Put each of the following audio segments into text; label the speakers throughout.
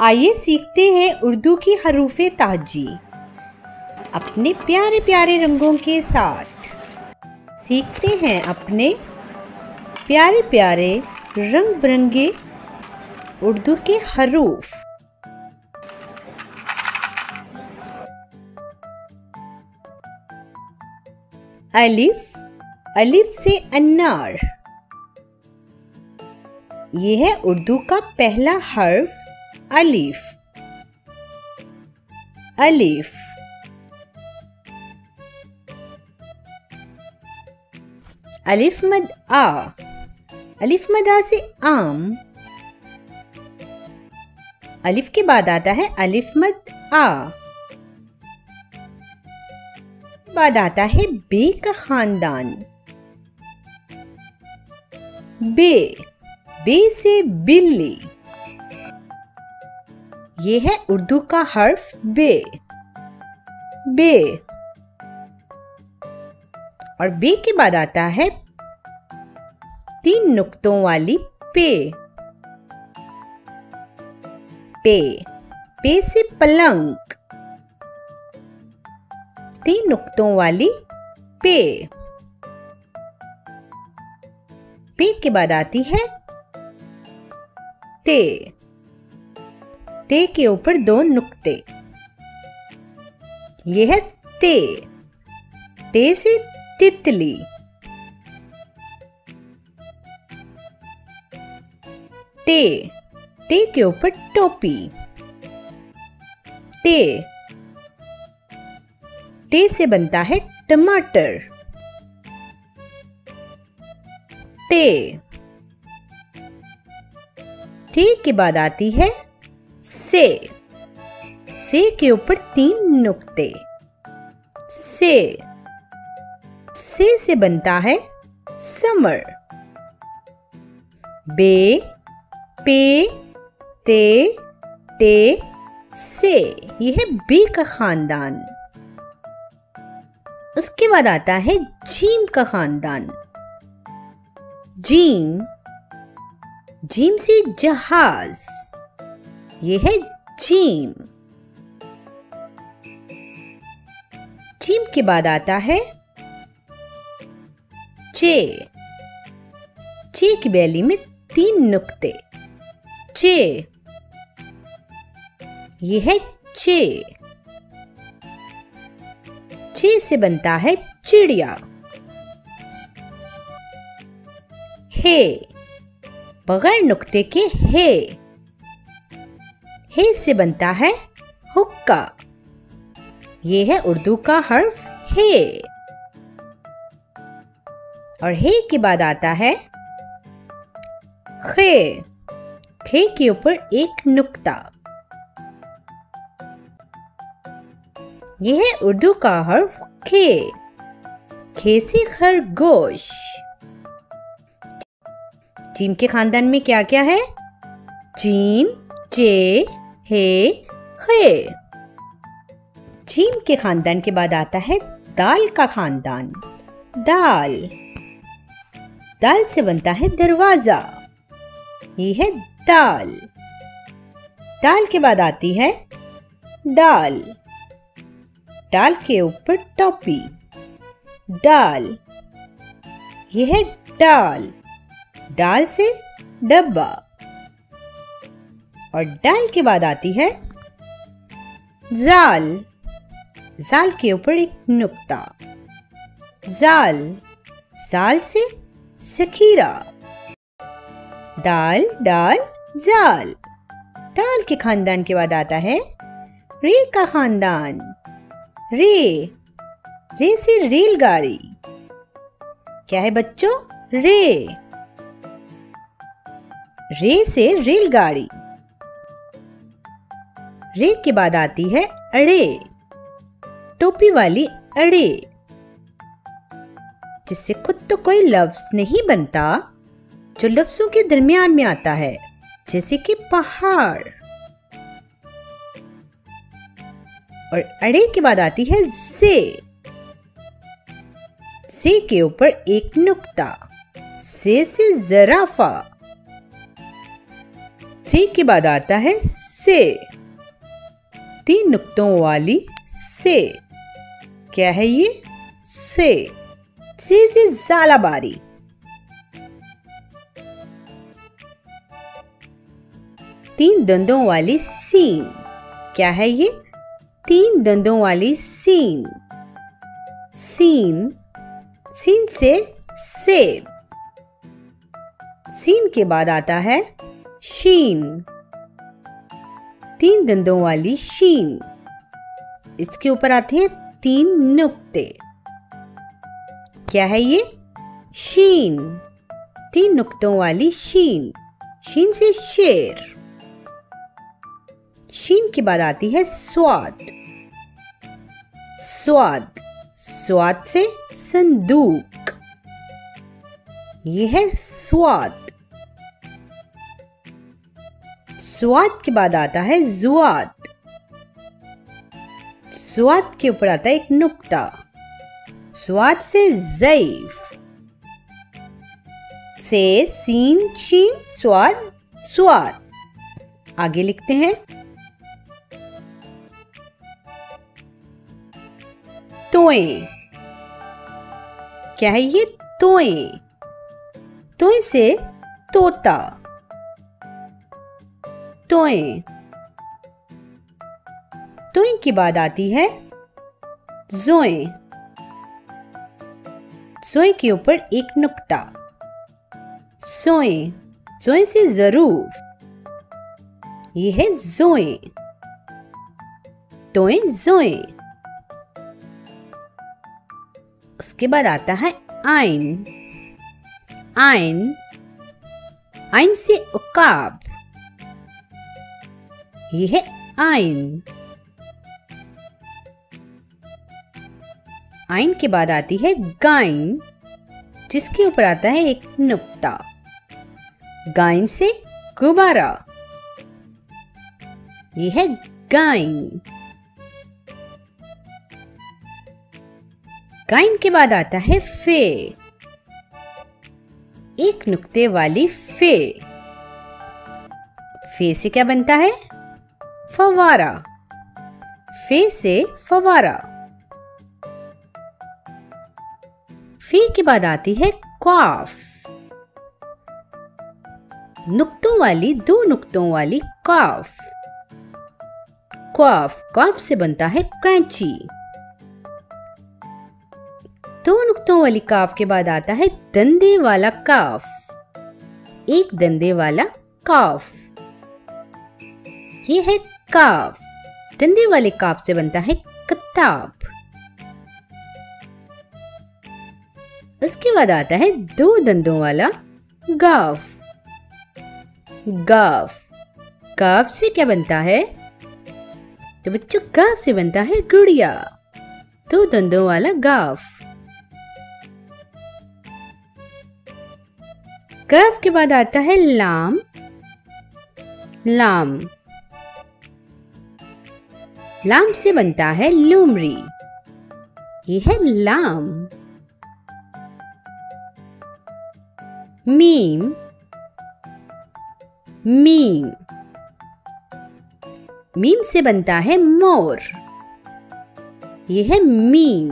Speaker 1: आइए सीखते हैं उर्दू की हरूफ़े ताजी अपने प्यारे प्यारे रंगों के साथ। सीखते हैं अपने प्यारे प्यारे रंग बिरंगे उर्दू के हरूफ। अलिफ, अलिफ से अन्नार। ये है उर्दू का पहला हर्फ अलिफ। अलिफ। अलिफ मद आ। अलिफ मद आ से आम। अलिफ के बाद आता है अलिफ मद आ। बाद आता है बे का खानदान। बे, बे से बिल्ली। ये है उर्दू का हर्फ बे। बे। और बे के बाद आता है 3 नुक्तों वाली पे। पे, पे से पलंग। 3 नुक्तों वाली पे। पे के बाद आती है ते। ते के ऊपर 2 नुक्ते। यह है ते। ते से तितली। ते, ते के ऊपर टोपी। ते, ते से बनता है टमाटर। ते। ते के बाद आती है से। से के ऊपर 3 नुक्ते। से, से बनता है समर। बे, पे, ते, से। यह है बे का खानदान। उसके बाद आता है जीम का खानदान। जीम, जीम से जहाज। यह है जीम। जीम के बाद आता है चे। चे की बैली में 3 नुक्ते। चे, यह है चे। चे से बनता है चिड़िया। हे, बगैर नुक्ते के हे। हे से बनता है हुक्का। ये है उर्दू का हर्फ हे। और हे के बाद आता है खे। खे के ऊपर 1 नुक्ता। यह है उर्दू का हर्फ खे। खे से खरगोश। जीम के खानदान में क्या क्या है? जीम, जे, हे, खे। जीम के खानदान के बाद आता है दाल का खानदान। दाल, दाल से बनता है दरवाजा। ये है दाल। दाल के बाद आती है डाल। डाल के ऊपर टोपी। डाल, ये है डाल। डाल से डब्बा। और डाल के बाद आती है जाल। जाल के ऊपर 1 नुक्ता। जाल, जाल से ज़ख़ीरा। दाल, डाल, जाल। दाल के खानदान के बाद आता है रे का खानदान। रे, रे से रेलगाड़ी। क्या है बच्चों? रे। रे से रेलगाड़ी। रे के बाद आती है अड़े। टोपी वाली अड़े, जिससे खुद तो कोई लफ्ज नहीं बनता, जो लफ्जों के दरमियान में आता है, जैसे कि पहाड़। और अड़े के बाद आती है से। से के ऊपर 1 नुक्ता। से जराफा। से के बाद आता है से। 3 नुक्तों वाली से। क्या है ये? से से ज़ालाबारी। 3 दंदों वाली सीन। क्या है ये? 3 दंदों वाली सीन। सीन से सेब। सीन के बाद आता है शीन। 3 दंदों वाली शीन। इसके ऊपर आते हैं 3 नुक्ते। क्या है ये? शीन। 3 नुक्तों वाली शीन। शीन से शेर। शीन के बाद आती है स्वाद। स्वाद से संदूक। ये है स्वाद। स्वाद के बाद आता है जुआद। स्वाद के ऊपर आता है एक नुक्ता। स्वाद से ज़ईफ। से सीन शीन स्वाद। आगे लिखते हैं तोएं। क्या है ये? तोएं। तोएं से तोता। तोएं के बाद आती है जोएं। जोएं के ऊपर एक नुक्ता। जोएं से जरूर। ये है जोएं। तोएं जोएं। उसके बाद आता है आइन। आइन से उकाब। ये है आइन। आइन के बाद आती है गाइन, जिसके ऊपर आता है एक नुक्ता। गाइन से गुब्बारा। ये है गाइन। गाइन के बाद आता है फे। एक नुक्ते वाली फे। फे से क्या बनता है? फवारा। फे से फवारा। फे के बाद आती है क्वाफ। नुक्तों वाली 2 नुक्तों वाली काफ। काफ से बनता है कैंची। 2 नुक्तों वाली काफ के बाद आता है दंदे वाला काफ। एक दंदे वाला काफ। ये है काफ। दंदे वाले काफ से बनता है किताब। उसके बाद आता है 2 दंदों वाला गाफ। गाफ से क्या बनता है? तो बच्चों गाफ से बनता है गुड़िया। 2 दंदों वाला गाफ। गाफ के बाद आता है लाम। लाम से बनता है लूमड़ी। ये है लाम। मीम से बनता है मोर। ये है मीम।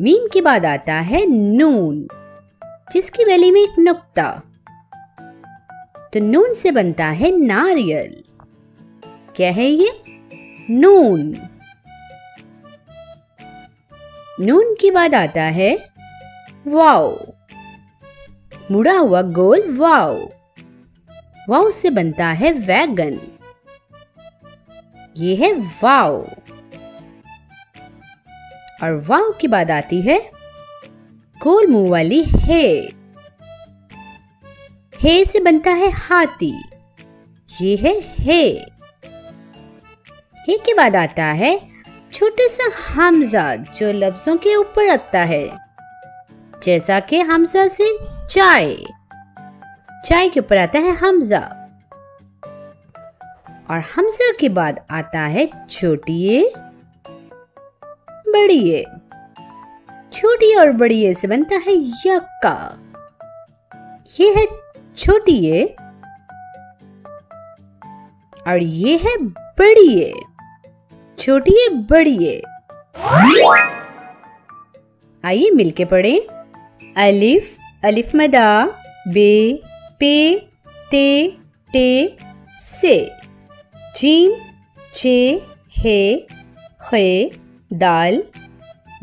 Speaker 1: मीम के बाद आता है नून, जिसकी बेली में एक नुक्ता। तो नून से बनता है नारियल। क्या है ये? नून। नून के बाद आता है वाव। मुड़ा हुआ गोल वाव। वाव से बनता है वैगन। ये है वाव। और वाव के बाद आती है गोल मुंह वाली हे। हे से बनता है हाथी। ये है हे। हे के बाद आता है छोटे सा हमजा, जो लफ्जों के ऊपर लगता है, जैसा कि हमजा से चाय। चाय के ऊपर आता है हमजा। और हमजा के बाद आता है छोटी ए बड़ी ए। छोटी और बड़ी ए से बनता है यक्का। ये है छोटी ए और ये है बड़ी ए। छोटी ए बड़ी ए। आइए मिलके पढ़ें। अलिफ अलिफ मदा बे पे ते टे से। जीम चे हे खे दाल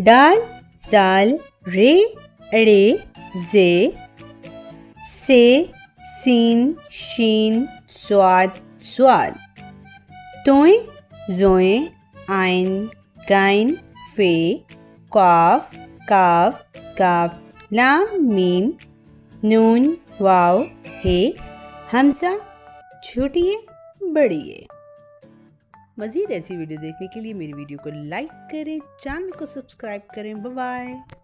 Speaker 1: दाल जाल रे अड़े जे से सीन शीन स्वाद स्वाद। तोय जोए आइन गाइन फे काफ काफ काफ लाम मीम नून वाव हे हमजा छोटी है बड़ी है। मज़ीद ऐसी वीडियो देखने के लिए मेरी वीडियो को लाइक करें, चैनल को सब्सक्राइब करें। Bye bye.